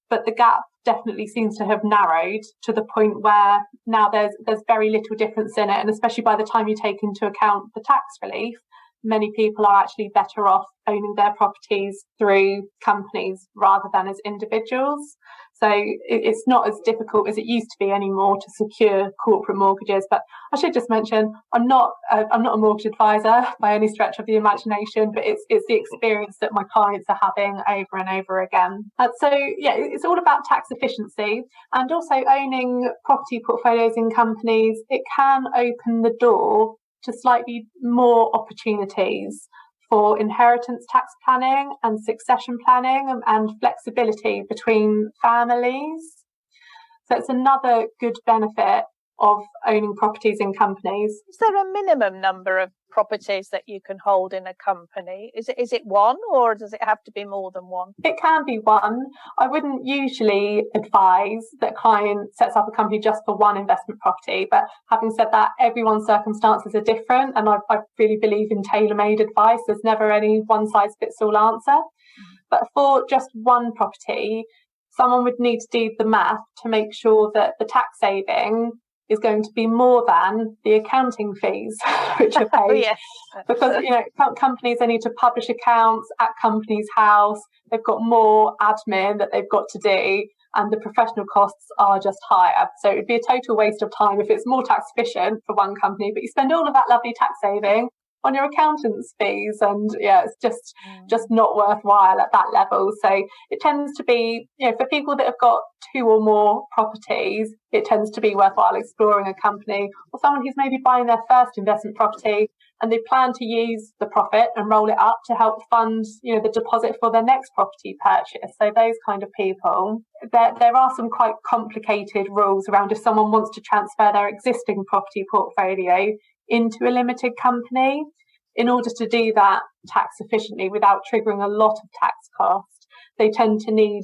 But the gap definitely seems to have narrowed to the point where now there's very little difference in it. And especially by the time you take into account the tax relief, many people are actually better off owning their properties through companies rather than as individuals. So it's not as difficult as it used to be anymore to secure corporate mortgages. But I should just mention, I'm not a mortgage advisor by any stretch of the imagination, but it's the experience that my clients are having over and over again. So yeah, it's all about tax efficiency, and also owning property portfolios in companies. It can open the door to slightly more opportunities for inheritance tax planning and succession planning and flexibility between families. So it's another good benefit of owning properties in companies. Is there a minimum number of properties that you can hold in a company? Is it one, or does it have to be more than one? It can be one. I wouldn't usually advise that a client sets up a company just for one investment property, but having said that, everyone's circumstances are different, and I really believe in tailor-made advice. There's never any one-size-fits-all answer. But for just one property, someone would need to do the math to make sure that the tax saving is going to be more than the accounting fees which are paid. Yes. Because, companies, they need to publish accounts at Companies House. They've got more admin that they've got to do, and the professional costs are just higher. So it would be a total waste of time if it's more tax efficient for one company, but you spend all of that lovely tax saving on your accountant's fees, and it's just not worthwhile at that level. So it tends to be, for people that have got 2 or more properties, it tends to be worthwhile exploring a company or someone who's maybe buying their first investment property and they plan to use the profit and roll it up to help fund, the deposit for their next property purchase. So those kind of people, there are some quite complicated rules around if someone wants to transfer their existing property portfolio into a limited company. In order to do that tax efficiently without triggering a lot of tax costs, they tend to need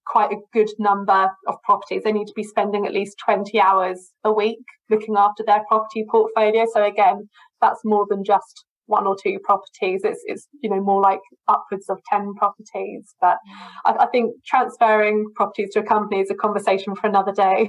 quite a good number of properties. They need to be spending at least 20 hours a week looking after their property portfolio. So again, that's more than just 1 or 2 properties. It's more like upwards of 10 properties. But I think transferring properties to a company is a conversation for another day.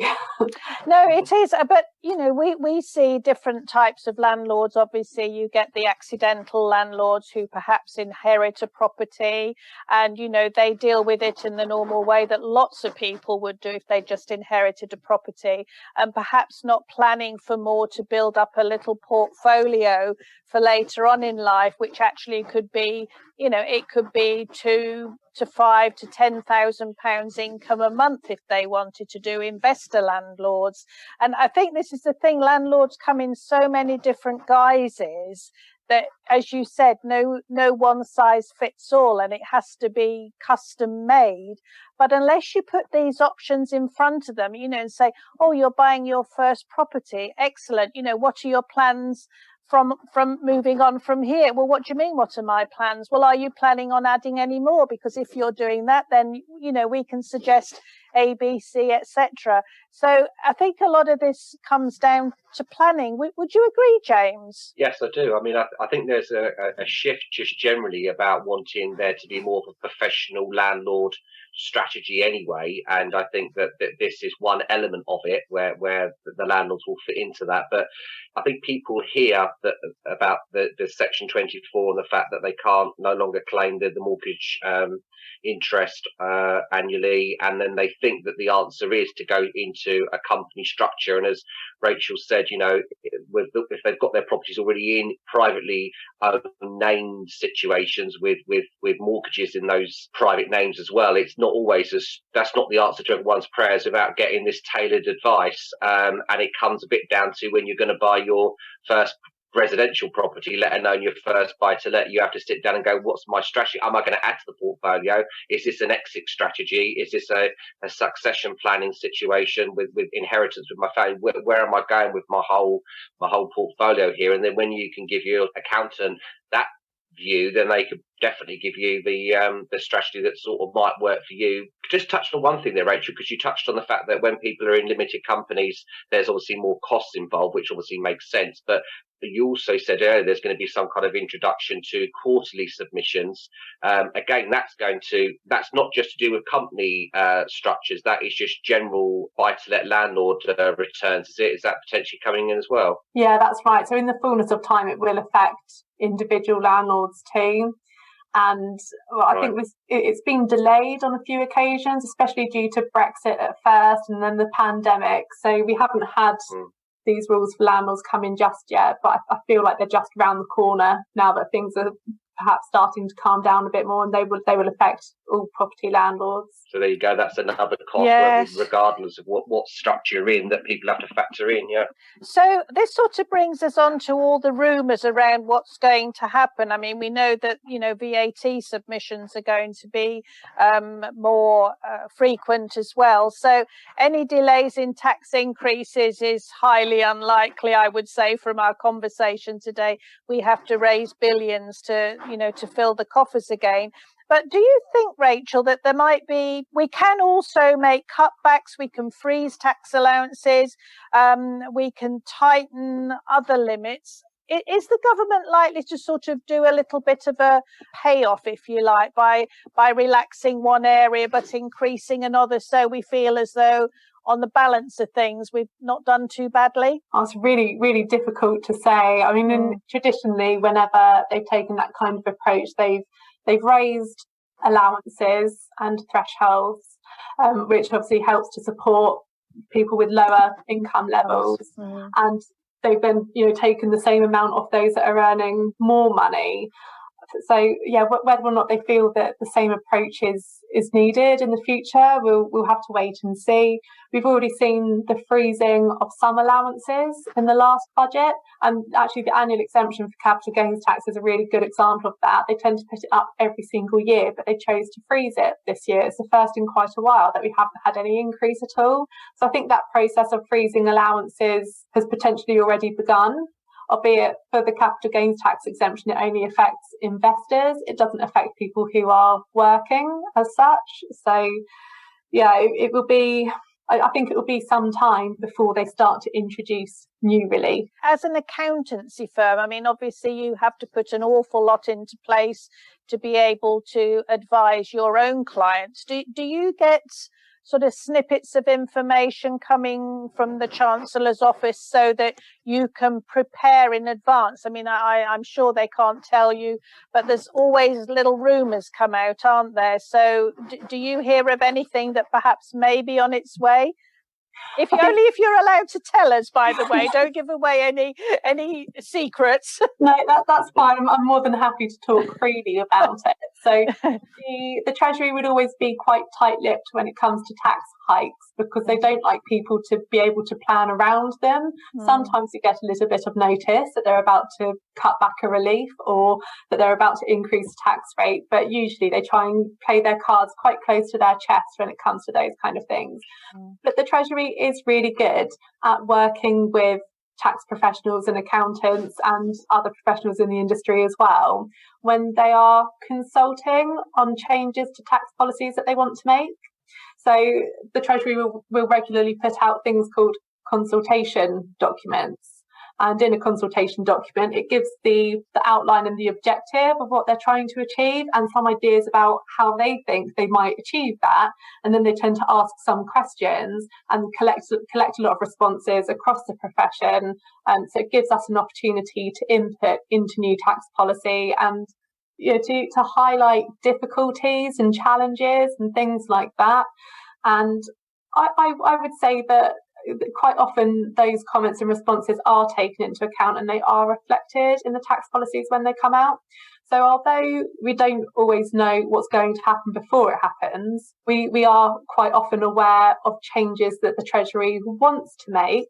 No, it is. But, we see different types of landlords. Obviously, you get the accidental landlords who perhaps inherit a property and, they deal with it in the normal way that lots of people would do if they just inherited a property, and perhaps not planning for more to build up a little portfolio for later on in life, which actually could be, it could be 2 to 5 to 10,000 pounds income a month if they wanted to do investor landlords. And I think this is the thing, landlords come in so many different guises that, as you said, no one size fits all, and it has to be custom made. But unless you put these options in front of them, and say, oh, you're buying your first property, excellent, what are your plans from moving on from here? Well, what do you mean, what are my plans? Well, are you planning on adding any more? Because if you're doing that, then we can suggest A, B, C, etc. So I think a lot of this comes down to planning. Would you agree, James? Yes, I do. I mean, I think there's a shift just generally about wanting there to be more of a professional landlord strategy anyway, and I think that this is one element of it where the landlords will fit into that. But I think people hear that about the Section 24 and the fact that they can't no longer claim the mortgage interest annually, and then they think that the answer is to go into a company structure. And as Rachel said, if they've got their properties already in privately named situations with mortgages in those private names as well, it's not always that's not the answer to everyone's prayers about getting this tailored advice. And it comes a bit down to when you're going to buy your first residential property, let alone your first buy to let, you have to sit down and go, what's my strategy? Am I going to add to the portfolio? Is this an exit strategy? Is this a succession planning situation with inheritance with my family? Where am I going with my whole portfolio here? And then when you can give your accountant that view, then they could definitely give you the strategy that sort of might work for you. Just touched on one thing there, Rachel, because you touched on the fact that when people are in limited companies, there's obviously more costs involved, which obviously makes sense. But you also said earlier there's going to be some kind of introduction to quarterly submissions. Again, that's not just to do with company structures. That is just general buy-to-let landlord returns. Is that potentially coming in as well? Yeah, that's right. So in the fullness of time, it will affect individual landlords too. And I think it's been delayed on a few occasions, especially due to Brexit at first and then the pandemic. So we haven't had these rules for landlords come in just yet, but I feel like they're just around the corner now that things are perhaps starting to calm down a bit more, and they will affect all property landlords. So there you go. That's another cost, regardless of what structure you're in, that people have to factor in. Yeah. So this sort of brings us on to all the rumours around what's going to happen. I mean, we know that VAT submissions are going to be more frequent as well. So any delays in tax increases is highly unlikely, I would say, from our conversation today. We have to raise billions to fill the coffers again. But do you think, Rachel, that we can also make cutbacks, we can freeze tax allowances, we can tighten other limits? Is the government likely to sort of do a little bit of a payoff, if you like, by relaxing one area but increasing another, so we feel as though on the balance of things, we've not done too badly? It's really, really difficult to say. I mean, traditionally, whenever they've taken that kind of approach, they've raised allowances and thresholds, which obviously helps to support people with lower income levels, and they've then taken the same amount of those that are earning more money. So yeah, whether or not they feel that the same approach is needed in the future, we'll have to wait and see. We've already seen the freezing of some allowances in the last budget, and actually the annual exemption for capital gains tax is a really good example of that. They tend to put it up every single year, but they chose to freeze it this year. It's the first in quite a while that we haven't had any increase at all. So I think that process of freezing allowances has potentially already begun, albeit for the capital gains tax exemption, it only affects investors. It doesn't affect people who are working as such. So, yeah, it will be, I think it will be some time before they start to introduce new relief. As an accountancy firm, I mean, obviously you have to put an awful lot into place to be able to advise your own clients. Do you get sort of snippets of information coming from the Chancellor's office so that you can prepare in advance? I mean, I'm sure they can't tell you, but there's always little rumours come out, aren't there? So do you hear of anything that perhaps may be on its way? Only if you're allowed to tell us, by the way. Don't give away any secrets. No, that's fine. I'm more than happy to talk freely about it. So the Treasury would always be quite tight-lipped when it comes to tax hikes, because they don't like people to be able to plan around them. Sometimes you get a little bit of notice that they're about to cut back a relief or that they're about to increase the tax rate, but usually they try and play their cards quite close to their chest when it comes to those kind of things. But the Treasury is really good at working with tax professionals and accountants and other professionals in the industry as well when they are consulting on changes to tax policies that they want to make. So the Treasury will regularly put out things called consultation documents. And in a consultation document, it gives the outline and the objective of what they're trying to achieve and some ideas about how they think they might achieve that. And then they tend to ask some questions and collect a lot of responses across the profession. So it gives us an opportunity to input into new tax policy and to highlight difficulties and challenges and things like that. And I would say that quite often those comments and responses are taken into account and they are reflected in the tax policies when they come out. So although we don't always know what's going to happen before it happens, we are quite often aware of changes that the Treasury wants to make.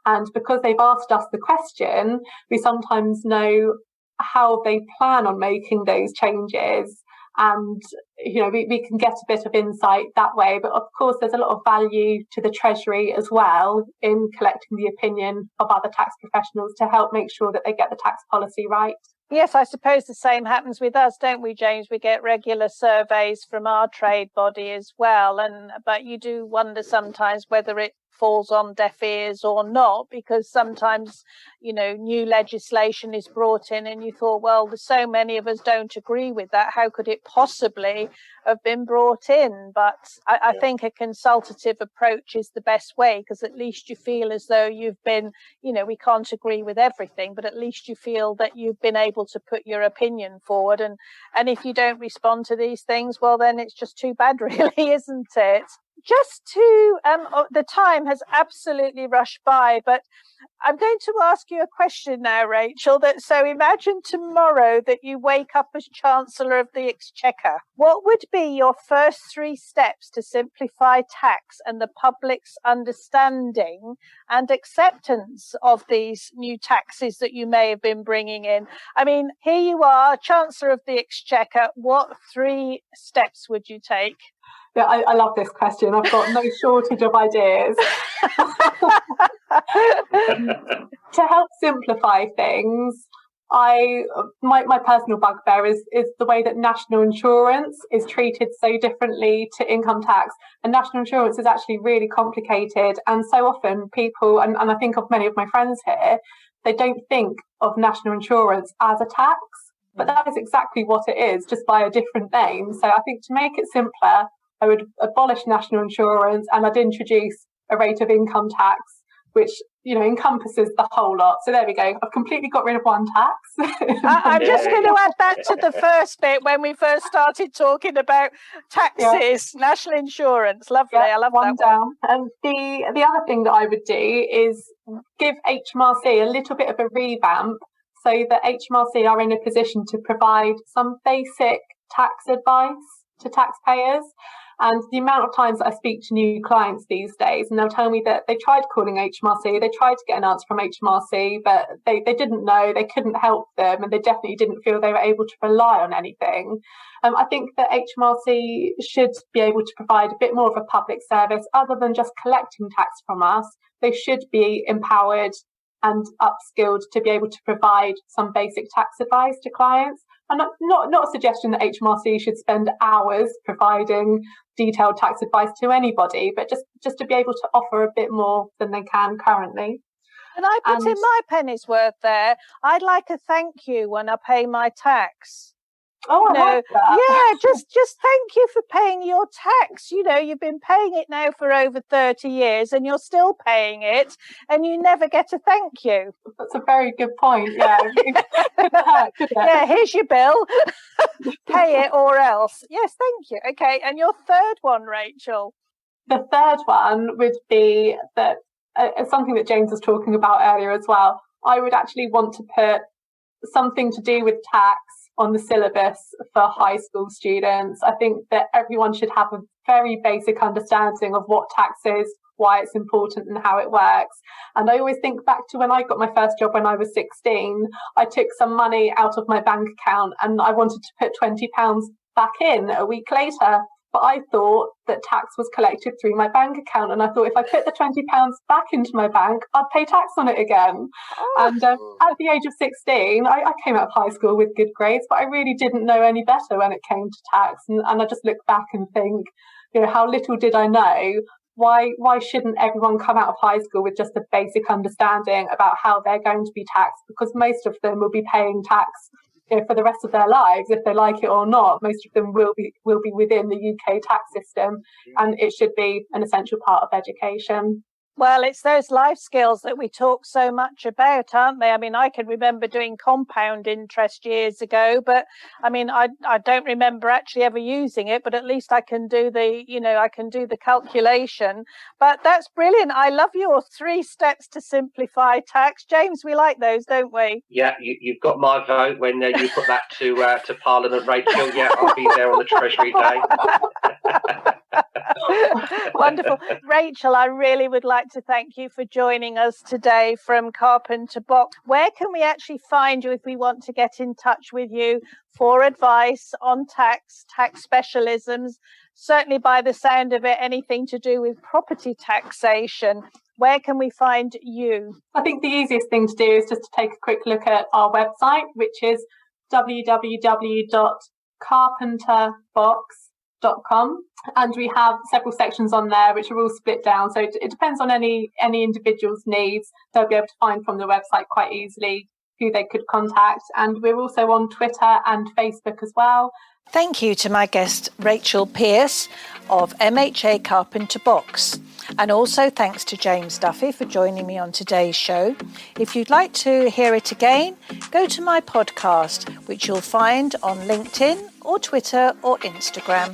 And because they've asked us the question, we sometimes know how they plan on making those changes. And we can get a bit of insight that way, but of course there's a lot of value to the Treasury as well in collecting the opinion of other tax professionals to help make sure that they get the tax policy right. Yes, I suppose the same happens with us, don't we, James? We get regular surveys from our trade body as well, but you do wonder sometimes whether it falls on deaf ears or not, because sometimes new legislation is brought in and you thought, well, there's so many of us don't agree with that, how could it possibly have been brought in? But I think a consultative approach is the best way, because at least you feel as though you've been, we can't agree with everything, but at least you feel that you've been able to put your opinion forward, and if you don't respond to these things, well, then it's just too bad, really, isn't it? Just to, the time has absolutely rushed by, but I'm going to ask you a question now, Rachel. So imagine tomorrow that you wake up as Chancellor of the Exchequer. What would be your first 3 steps to simplify tax and the public's understanding and acceptance of these new taxes that you may have been bringing in? I mean, here you are, Chancellor of the Exchequer. What 3 steps would you take? Yeah, I love this question. I've got no shortage of ideas. To help simplify things, my personal bugbear is the way that national insurance is treated so differently to income tax. And national insurance is actually really complicated. And so often people, and I think of many of my friends here, they don't think of national insurance as a tax. But that is exactly what it is, just by a different name. So I think to make it simpler, I would abolish national insurance and I'd introduce a rate of income tax, which, you know, encompasses the whole lot. So there we go. I've completely got rid of one tax. I'm just going to add that to the first bit when we first started talking about taxes, national insurance. Lovely. I love one that down. And the other thing that I would do is give HMRC a little bit of a revamp so that HMRC are in a position to provide some basic tax advice to taxpayers. And the amount of times that I speak to new clients these days, and they'll tell me that they tried calling HMRC, they tried to get an answer from HMRC, but they didn't know, they couldn't help them, and they definitely didn't feel they were able to rely on anything. I think that HMRC should be able to provide a bit more of a public service other than just collecting tax from us. They should be empowered and upskilled to be able to provide some basic tax advice to clients. And not a suggestion that HMRC should spend hours providing detailed tax advice to anybody, but just to be able to offer a bit more than they can currently. And I put in my penny's worth there. I'd like a thank you when I pay my tax. Oh, I like that. Yeah, just thank you for paying your tax. You know, you've been paying it now for over 30 years and you're still paying it and you never get a thank you. That's a very good point. Yeah. Yeah, here's your bill. Pay it or else. Yes, thank you. Okay, and your third one, Rachel? The third one would be that something that James was talking about earlier as well. I would actually want to put something to do with tax on the syllabus for high school students. I think that everyone should have a very basic understanding of what tax is, why it's important and how it works. And I always think back to when I got my first job when I was 16, I took some money out of my bank account and I wanted to put £20 back in a week later. But I thought that tax was collected through my bank account. And I thought if I put the £20 back into my bank, I'd pay tax on it again. And at the age of 16, I came out of high school with good grades, but I really didn't know any better when it came to tax. And I just look back and think, you know, how little did I know? Why shouldn't everyone come out of high school with just a basic understanding about how they're going to be taxed? Because most of them will be paying tax, you know, for the rest of their lives, if they like it or not. Most of them will be within the UK tax system, and it should be an essential part of education. Well, it's those life skills that we talk so much about, aren't they? I mean, I can remember doing compound interest years ago, but I mean, I don't remember actually ever using it, but at least I can do the calculation. But that's brilliant. I love your 3 steps to simplify tax. James, we like those, don't we? Yeah, you've got my vote when you put that to Parliament, Rachel. Yeah, I'll be there on the Treasury Day. Wonderful. Rachel, I really would like to thank you for joining us today from Carpenter Box. Where can we actually find you if we want to get in touch with you for advice on tax specialisms? Certainly by the sound of it, anything to do with property taxation. Where can we find you? I think the easiest thing to do is just to take a quick look at our website, which is www.carpenterbox.com, and we have several sections on there which are all split down, so it depends on any individual's needs. They'll be able to find from the website quite easily who they could contact, and we're also on Twitter and Facebook as well. Thank you to my guest Rachel Pearce of MHA Carpenter Box, and also thanks to James Duffy for joining me on today's show. If you'd like to hear it again, go to my podcast, which you'll find on LinkedIn or Twitter or Instagram.